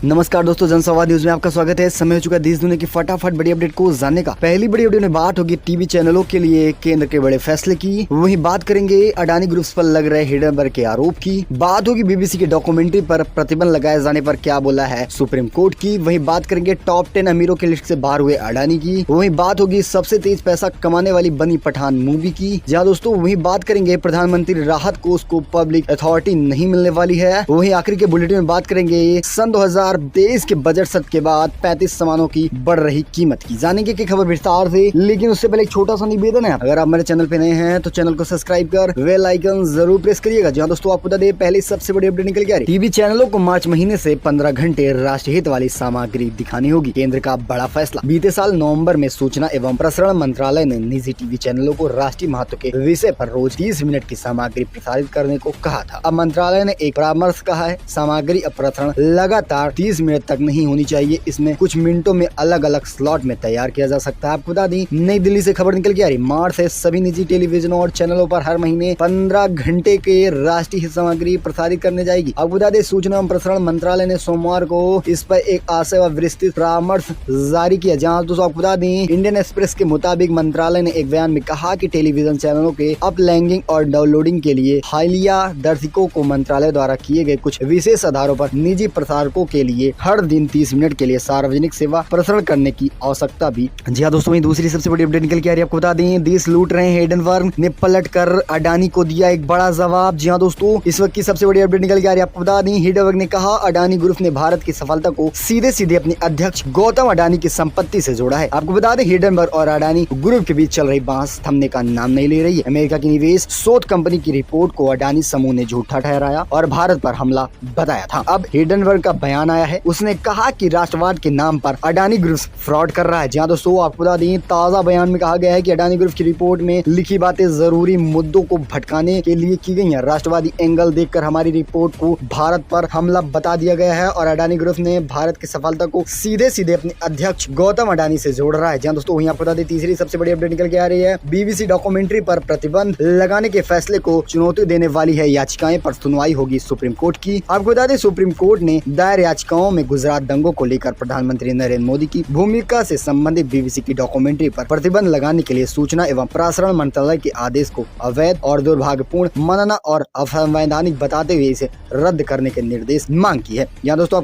नमस्कार दोस्तों, जनसंवाद न्यूज में आपका स्वागत है। समय हो चुका है देश दुनिया की फटाफट बड़ी अपडेट को जानने का। पहली बड़ी अपडेट में बात होगी टीवी चैनलों के लिए केंद्र के बड़े फैसले की। वहीं बात करेंगे अडानी ग्रुप्स पर लग रहे हिडनबर्ग के आरोप की। बात होगी बीबीसी की डॉक्यूमेंट्री पर प्रतिबंध लगाए जाने पर क्या बोला है सुप्रीम कोर्ट की। वहीं बात करेंगे टॉप 10 अमीरों की लिस्ट से बाहर हुए अडानी की। वहीं बात होगी सबसे तेज पैसा कमाने वाली बनी पठान मूवी की। जहाँ दोस्तों वहीं बात करेंगे प्रधानमंत्री राहत कोष को पब्लिक अथॉरिटी नहीं मिलने वाली है। वहीं आखिर के बुलेटिन में बात करेंगे सन 2023 के बजट सत्र के बाद 35 सामानों की बढ़ रही कीमत की। जानेंगे की खबर विस्तार से, लेकिन उससे पहले एक छोटा सा निवेदन है, अगर आप मेरे चैनल पे नए हैं तो चैनल को सब्सक्राइब कर बेल आइकन जरूर प्रेस करिएगा। जहाँ दोस्तों आपको बता दें पहले सबसे बड़ी अपडेट निकल के आ रही। टीवी चैनलों को मार्च महीने से 15 घंटे राष्ट्रीय हित वाली सामग्री दिखानी होगी। केंद्र का बड़ा फैसला। बीते साल नवंबर में सूचना एवं प्रसारण मंत्रालय ने निजी टीवी चैनलों को राष्ट्रीय महत्व के विषय पर रोज 30 मिनट की सामग्री प्रसारित करने को कहा था। अब मंत्रालय ने एक परामर्श कहा है, सामग्री प्रसारण लगातार 30 मिनट तक नहीं होनी चाहिए। इसमें कुछ मिनटों में अलग अलग स्लॉट में तैयार किया जा सकता है। आपको बता दी नई दिल्ली से खबर निकल के आ रही। मार्च से सभी निजी टेलीविजन और चैनलों पर हर महीने 15 घंटे के राष्ट्रीय हित सामग्री प्रसारित करने जाएगी। आपको बता दें सूचना एवं प्रसारण मंत्रालय ने सोमवार को इस पर एक आशय व विस्तृत परामर्श जारी किया। जहाँ दोस्तों आपको बता दें इंडियन एक्सप्रेस के मुताबिक मंत्रालय ने एक बयान में कहा कि टेलीविजन चैनलों के अपलैंगिंग और डाउनलोडिंग के लिए हालिया दर्शकों को मंत्रालय द्वारा किए गए कुछ विशेष आधारों पर निजी प्रसारकों के लिए हर दिन 30 मिनट के लिए सार्वजनिक सेवा प्रसारण करने की आवश्यकता भी। जी हाँ दोस्तों, दूसरी सबसे बड़ी अपडेट निकल के आ रही है। आपको बता दें देश लूट रहे हैं हिडनबर्ग ने पलट कर अडानी को दिया एक बड़ा जवाब। जी हाँ दोस्तों, इस वक्त की सबसे बड़ी अपडेट निकल के आ रही है। आपको बता दें हिडनबर्ग ने कहा अडानी ग्रुप ने भारत की सफलता को सीधे सीधे अपने अध्यक्ष गौतम अडानी की संपत्ति से जोड़ा है। आपको बता दें हिडनबर्ग और अडानी ग्रुप के बीच चल रही बांस थमने का नाम नहीं ले रही है। अमेरिका की निवेश शोध कंपनी की रिपोर्ट को अडानी समूह ने झूठा ठहराया और भारत पर हमला बताया था। अब हिडनबर्ग का बयान आया है, उसने कहा कि राष्ट्रवाद के नाम पर अडानी ग्रुप फ्रॉड कर रहा है। जहाँ दोस्तों आपको बता दें ताजा बयान में कहा गया है कि अडानी ग्रुप की रिपोर्ट में लिखी बातें जरूरी मुद्दों को भटकाने के लिए की गई हैं। राष्ट्रवादी एंगल देखकर हमारी रिपोर्ट को भारत पर हमला बता दिया गया है और अडानी ग्रुप ने भारत की सफलता को सीधे सीधे अपने अध्यक्ष गौतम अडानी से जोड़ रहा है। जहाँ दोस्तों वहीं आपको बता दें तीसरी सबसे बड़ी अपडेट निकल के आ रही है। बीबीसी डॉक्यूमेंट्री पर प्रतिबंध लगाने के फैसले को चुनौती देने वाली है याचिकाएं पर सुनवाई होगी सुप्रीम कोर्ट की। आपको बता दें सुप्रीम कोर्ट ने दायर याचिकाओं में गुजरात दंगों को लेकर प्रधानमंत्री नरेंद्र मोदी की भूमिका से संबंधित बीबीसी की डॉक्यूमेंट्री पर प्रतिबंध लगाने के लिए सूचना एवं प्रसारण मंत्रालय के आदेश को अवैध और दुर्भाग्यपूर्ण मानना और असंवैधानिक बताते हुए इसे रद्द करने के निर्देश मांग की है। यहाँ दोस्तों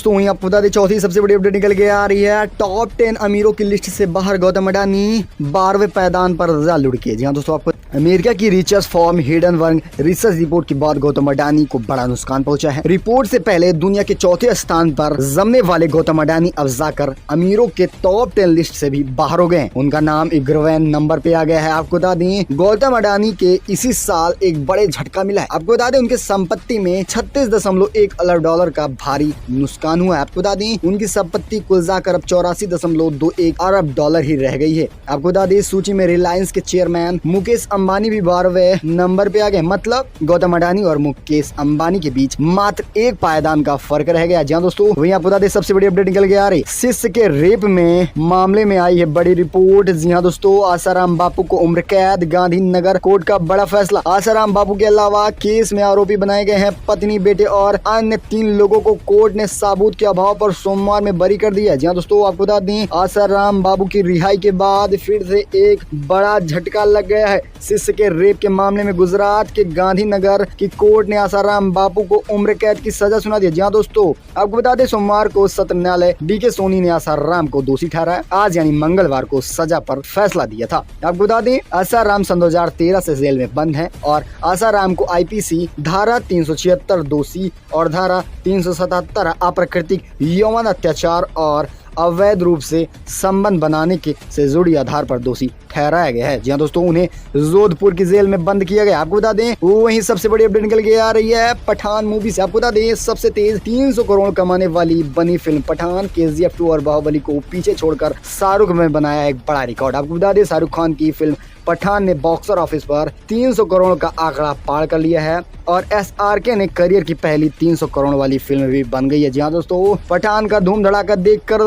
वहीं आपको बता दें चौथी सबसे बड़ी अपडेट निकल के आ रही है। टॉप 10 अमीरों की लिस्ट से बाहर गौतम अडानी 12वें पायदान पर लुढ़के। जी हाँ दोस्तों, आपको अमेरिका की research firm Hindenburg research report के बाद गौतम अडानी को बड़ा नुकसान पहुंचा है। रिपोर्ट से पहले दुनिया के चौथे स्थान पर जमने वाले गौतम अडानी अब जाकर अमीरों के टॉप 10 लिस्ट से भी बाहर हो गए। उनका नाम 11वें नंबर पे आ गया है। आपको बता दें गौतम अडानी के इसी साल एक बड़े झटका मिला है। आपको बता दें उनके संपत्ति में 36.1 अरब डॉलर का भारी नुकसान हुआ है। आपको बता दें उनकी संपत्ति कुल जाकर अब 84.21 अरब डॉलर ही रह गई है। आपको बता दें सूची में रिलायंस के चेयरमैन मुकेश अंबानी भी 12वें नंबर पे आ गए। मतलब गौतम अडानी और मुकेश अंबानी के बीच मात्र एक पायदान का फर्क रह गया। जहाँ दोस्तों वहीं आपको बता दें सबसे बड़ी अपडेट निकल के आ रही शिष्य के रेप में मामले में आई है बड़ी रिपोर्ट। जी हाँ दोस्तों, आसाराम बापू को उम्र कैद। गांधीनगर कोर्ट का बड़ा फैसला। आसाराम बापू के अलावा केस में आरोपी बनाए गए हैं पत्नी, बेटे और अन्य 3 लोगों को कोर्ट ने सबूत के अभाव पर सोमवार में बरी कर दिया। जी हाँ दोस्तों, आपको बता दें आसाराम बापू की रिहाई के बाद फिर से एक बड़ा झटका लग गया है। शिष्य के रेप के मामले में गुजरात के गांधीनगर की कोर्ट ने आसाराम बापू को उम्र कैद की सजा सुना दी। जी हाँ दोस्तों, आपको बता दें सोमवार को सत्र न्यायालय डीके सोनी ने आसाराम को दोषी ठहराया। आज यानी मंगलवार को सजा पर फैसला दिया था। आपको बता दें आसाराम सन 2013 से जेल में बंद है और आसाराम को आईपीसी धारा 376 दोषी और धारा 377 अप्राकृतिक यौन अत्याचार और अवैध रूप से संबंध बनाने के से जुड़ी आधार पर दोषी ठहराया गया है। जी हाँ दोस्तों, उन्हें जोधपुर की जेल में बंद किया गया। आपको बता दें वहीं सबसे बड़ी अपडेट निकल के आ रही है पठान मूवी से। आपको बता दें सबसे तेज 300 करोड़ कमाने वाली बनी फिल्म पठान KGF 2 और बाहुबली को पीछे छोड़कर शाहरुख में बनाया एक बड़ा रिकॉर्ड। आपको बता दें शाहरुख खान की फिल्म पठान ने बॉक्सर ऑफिस पर 300 करोड़ का आंकड़ा पार कर लिया है और SRK ने करियर की पहली 300 करोड़ वाली फिल्म भी बन गई है। जी हाँ दोस्तों, पठान का धूम धड़ाका देखकर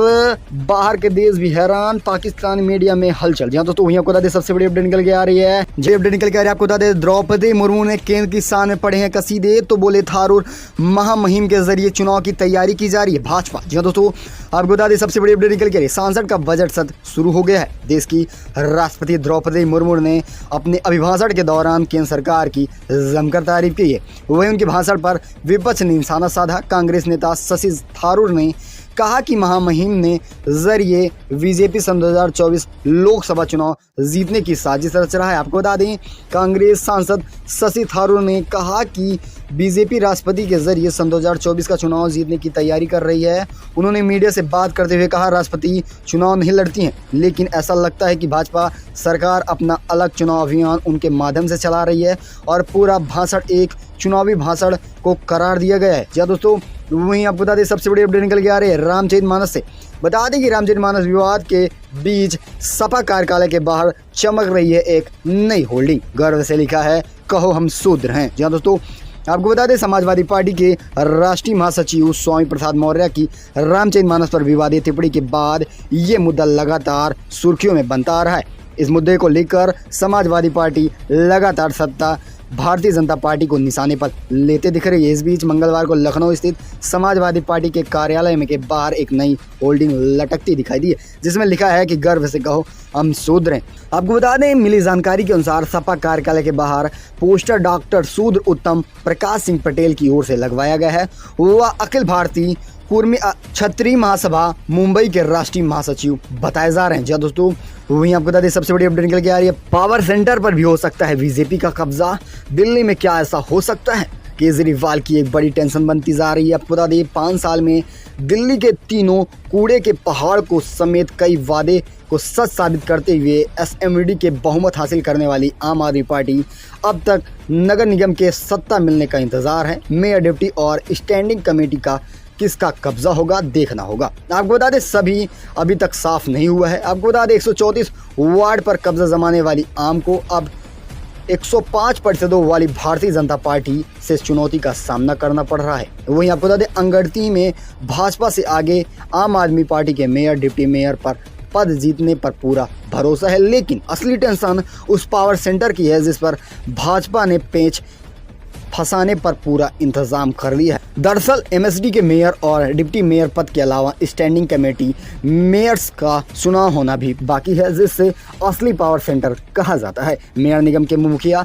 बाहर के देश भी हैरान, पाकिस्तानी मीडिया में हलचल। जी हाँ दोस्तों, वहीं आपको बता दें सबसे बड़ी अपडेट निकल के आ रही है। जी अपडेट निकल के आ रही है, आपको बता दें द्रौपदी मुर्मू ने केंद्र की शान में पढ़े हैं कसीदे, तो बोले थारूर महामहिम के जरिए चुनाव की तैयारी की जा रही है भाजपा। जी हाँ दोस्तों, आपको बता दें सबसे बड़ी अपडेट निकल के आ रही है, सांसद का बजट सत्र शुरू हो गया है। देश की राष्ट्रपति द्रौपदी मुर्मू ने अपने अभिभाषण के दौरान केंद्र सरकार की जमकर तारीफ की है। वहीं उनके भाषण पर विपक्ष ने निशाना साधा। कांग्रेस नेता शशि थारूर ने कहा कि महामहिम ने जरिए बीजेपी सन 2024 लोकसभा चुनाव जीतने की साजिश रच रहा है। आपको बता दें कांग्रेस सांसद शशि थारूर ने कहा कि बीजेपी राष्ट्रपति के जरिए सन 2024 का चुनाव जीतने की तैयारी कर रही है। उन्होंने मीडिया से बात करते हुए कहा, राष्ट्रपति चुनाव नहीं लड़ती हैं, लेकिन ऐसा लगता है कि भाजपा सरकार अपना अलग चुनाव अभियान उनके माध्यम से चला रही है और पूरा भाषण एक चुनावी भाषण को करार दिया गया है। जी दोस्तों, वहीं आपको बता दें सबसे बड़ी अपडेट निकल के आ रही है रामचरितमानस से। बता दें कि रामचरितमानस विवाद के बीच सपा कार्यालय के बाहर चमक रही है एक नई होल्डिंग। गर्व से लिखा है, कहो हम शूद्र हैं। जी दोस्तों, आपको बता दें समाजवादी पार्टी के राष्ट्रीय महासचिव स्वामी प्रसाद मौर्य की रामचरितमानस पर विवादित टिप्पणी के बाद ये मुद्दा लगातार सुर्खियों में बनता आ रहा है। इस मुद्दे को लेकर समाजवादी पार्टी लगातार सत्ता भारतीय जनता पार्टी को निशाने पर लेते दिख रही है। इस बीच मंगलवार को लखनऊ स्थित समाजवादी पार्टी के कार्यालय में के बाहर एक नई होल्डिंग लटकती दिखाई दी है, जिसमें लिखा है कि गर्व से कहो हम शूद्र हैं। आपको बता दें मिली जानकारी के अनुसार सपा कार्यालय के बाहर पोस्टर डॉक्टर शूद्र उत्तम प्रकाश सिंह पटेल की ओर से लगवाया गया है। वह अखिल भारतीय कुर्मी क्षत्रिय महासभा मुंबई के राष्ट्रीय महासचिव बताए जा रहे हैं। जी दोस्तों, वहीं आपको बता दें सबसे बड़ी अपडेट निकल के आ रही है, पावर सेंटर पर भी हो सकता है बीजेपी का कब्जा। दिल्ली में क्या ऐसा हो सकता है? केजरीवाल की एक बड़ी टेंशन बनती जा रही है। आपको बता दें 5 साल में दिल्ली के तीनों कूड़े के पहाड़ को समेत कई वादे को सच साबित करते हुए SMD के बहुमत हासिल करने वाली आम आदमी पार्टी अब तक नगर निगम के सत्ता मिलने का इंतजार है। मेयर, डिप्टी और स्टैंडिंग कमेटी का किसका कब्जा होगा देखना होगा। आपको बता दें सभी अभी तक साफ नहीं हुआ है। आपको बता दें 134 वार्ड पर कब्जा जमाने वाली आम को अब 105% वाली भारतीय जनता पार्टी से चुनौती का सामना करना पड़ रहा है। वहीं आपको बता दें अंगड़ती में भाजपा से आगे आम आदमी पार्टी के मेयर, डिप्टी मेयर पर पद जीतने पर पूरा भरोसा है, लेकिन असली टेंशन उस पावर सेंटर की है जिस पर भाजपा ने पेंच फंसाने पर पूरा इंतजाम कर लिया है। दरअसल MSD के मेयर और डिप्टी मेयर पद के अलावा स्टैंडिंग कमेटी मेयर्स का चुनाव होना भी बाकी है, जिससे असली पावर सेंटर कहा जाता है। मेयर निगम के मुखिया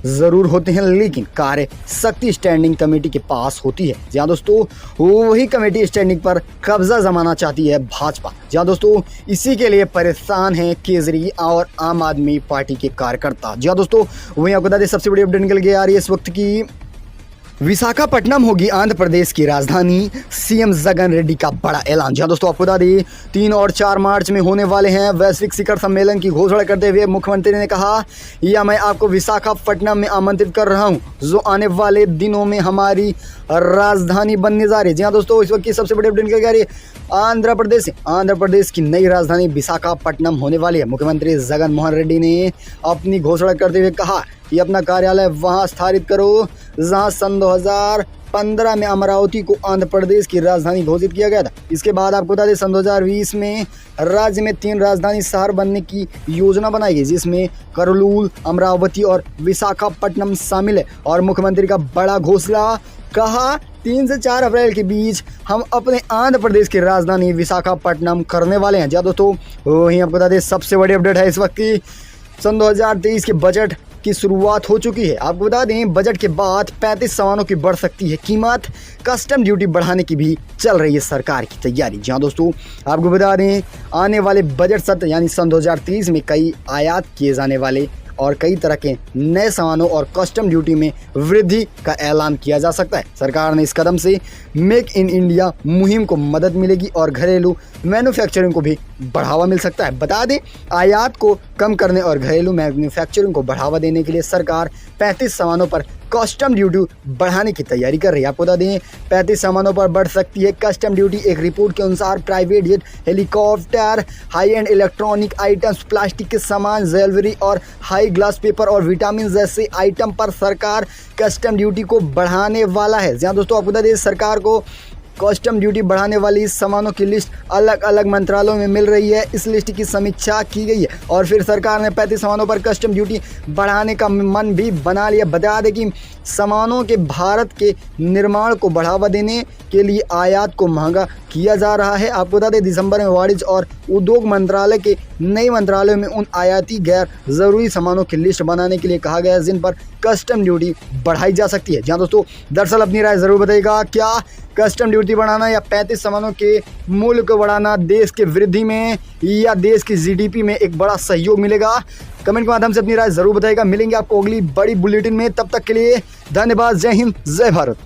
जरूर होते हैं, लेकिन कार्य शक्ति स्टैंडिंग कमेटी के पास होती है। जहाँ दोस्तों वही कमेटी स्टैंडिंग पर कब्जा जमाना चाहती है भाजपा। जहाँ दोस्तों इसी के लिए परेशान हैं केजरीवाल और आम आदमी पार्टी के कार्यकर्ता। जहाँ दोस्तों वहीं आपको बता दें सबसे बड़ी अपडेट निकल के आ रही है इस वक्त की, विशाखापट्टनम होगी आंध्र प्रदेश की राजधानी, सीएम जगन रेड्डी का बड़ा ऐलान। जहाँ दोस्तों आपको बता दें 3 और 4 मार्च में होने वाले हैं वैश्विक शिखर सम्मेलन की घोषणा करते हुए मुख्यमंत्री ने कहा, या मैं आपको विशाखापट्टनम में आमंत्रित कर रहा हूं, जो आने वाले दिनों में हमारी राजधानी बनने जा रही है। जी हाँ दोस्तों, इस वक्त की सबसे बड़ी अपडेट निकल के आ रही है आंध्र प्रदेश की नई राजधानी विशाखापट्टनम होने वाली है। मुख्यमंत्री जगन मोहन रेड्डी ने अपनी घोषणा करते हुए कहा कि अपना कार्यालय वहां स्थापित करो जहां सन 2015 में अमरावती को आंध्र प्रदेश की राजधानी घोषित किया गया था। इसके बाद आपको बता दें सन 2020 में राज्य में 3 राजधानी शहर बनने की योजना बनाई गई, जिसमें करलूल, अमरावती और विशाखापट्टनम शामिल है। और मुख्यमंत्री का बड़ा घोषणा, कहा 3 से 4 अप्रैल के बीच हम अपने आंध्र प्रदेश की राजधानी विशाखापट्टनम करने वाले हैं। जी दोस्तों वहीं आपको बता दें सबसे बड़ी अपडेट है इस वक्त की, सन 2023 के बजट की शुरुआत हो चुकी है। आपको बता दें बजट के बाद 35 सामानों की बढ़ सकती है कीमत, कस्टम ड्यूटी बढ़ाने की भी चल रही है सरकार की तैयारी। जहां दोस्तों आपको बता दें आने वाले बजट सत्र यानी सन 2023 में कई आयात किए जाने वाले और कई तरह के नए सामानों और कस्टम ड्यूटी में वृद्धि का ऐलान किया जा सकता है। सरकार ने इस कदम से मेक इन इंडिया मुहिम को मदद मिलेगी और घरेलू मैन्युफैक्चरिंग को भी बढ़ावा मिल सकता है। बता दें आयात को कम करने और घरेलू मैन्युफैक्चरिंग को बढ़ावा देने के लिए सरकार 35 सामानों पर कस्टम ड्यूटी बढ़ाने की तैयारी कर रही है। आपको बता दें 35 सामानों पर बढ़ सकती है कस्टम ड्यूटी। एक रिपोर्ट के अनुसार private jet, helicopter, high and electronic items, plastic के सामान, ज्वेलरी और हाई ग्लास पेपर और विटामिन जैसे आइटम पर सरकार कस्टम ड्यूटी को बढ़ाने वाला है। जहाँ दोस्तों आपको बता दें सरकार को कस्टम ड्यूटी बढ़ाने वाली सामानों की लिस्ट अलग अलग मंत्रालयों में मिल रही है। इस लिस्ट की समीक्षा की गई है और फिर सरकार ने 35 सामानों पर कस्टम ड्यूटी बढ़ाने का मन भी बना लिया। बता दें कि सामानों के भारत के निर्माण को बढ़ावा देने के लिए आयात को महंगा किया जा रहा है। आपको बता दें दिसंबर में वाणिज्य और उद्योग मंत्रालय के नए मंत्रालय में उन आयाती गैर ज़रूरी सामानों की लिस्ट बनाने के लिए कहा गया है जिन पर कस्टम ड्यूटी बढ़ाई जा सकती है। जहाँ दोस्तों दरअसल अपनी राय ज़रूर बताइएगा, क्या कस्टम ड्यूटी बढ़ाना या 35 सामानों के मूल्य को बढ़ाना देश के वृद्धि में या देश की जीडीपी में एक बड़ा सहयोग मिलेगा? कमेंट के माध्यम से अपनी राय ज़रूर बताइएगा। मिलेंगे आपको अगली बड़ी बुलेटिन में, तब तक के लिए धन्यवाद। जय हिंद, जय भारत।